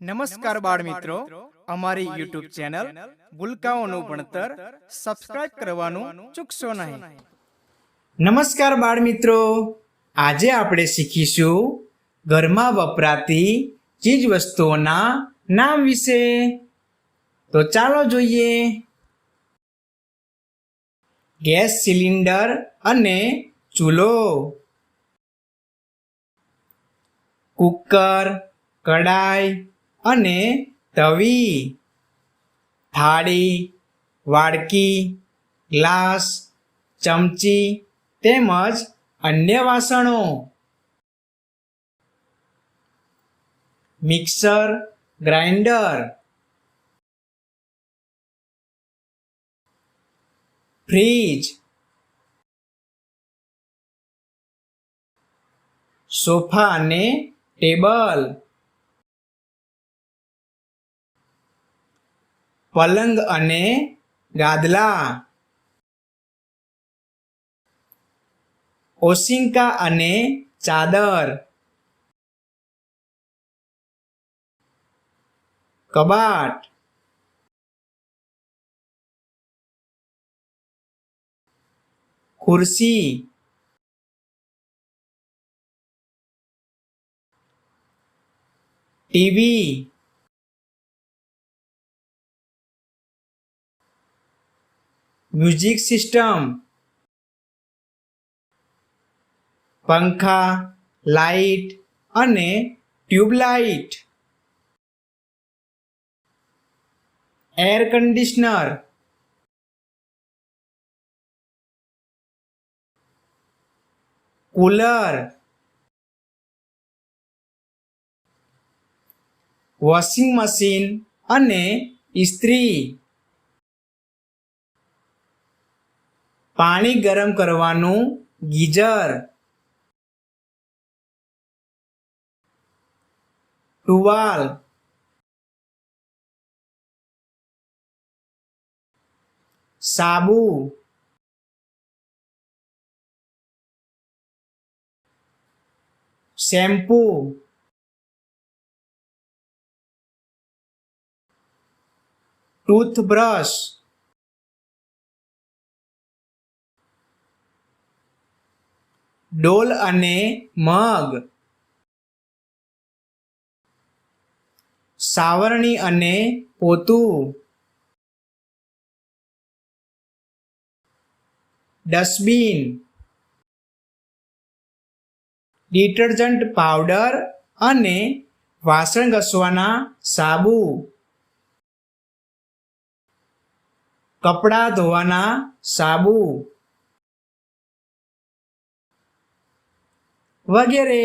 નમસ્કાર બાળ મિત્રો, અમારી યુટ્યુબ ચેનલ ભૂલકાઓનું ભણતર સબસ્ક્રાઇબ કરવાનું ચૂકશો નહીં. નમસ્કાર બાળ મિત્રો, આજે આપણે શીખીશું ઘરમાં વપરાતી ચીજ વસ્તુઓના નામ વિશે. તો ચાલો જોઈએ. ગેસ સિલિન્ડર અને ચૂલો, કુકર, કડાઈ અને તવી, થાળી, વાડકી, ગ્લાસ, ચમચી તેમજ અન્ય વાસણો, મિક્સર, ગ્રાઇન્ડર, ફ્રીજ, સોફા અને ટેબલ, પલંગ અને ગાદલા, ઓશિંકા અને ચાદર, કબાટ, ખુરશી, ટીવી, મ્યુઝિક સિસ્ટમ, પંખા, લાઇટ અને tube light, air conditioner, cooler, washing machine અને ઇસ્ત્રી, પાણી ગરમ કરવાનું ગીઝર, ટુવાલ, સાબુ, શેમ્પૂ, ટૂથબ્રશ, ડોલ અને મગ, સાવરણી અને પોતું, ડસ્ટબિન, ડિટર્જન્ટ પાવડર અને વાસણ ઘસવાના સાબુ, કપડાં ધોવાના સાબુ વગેરે.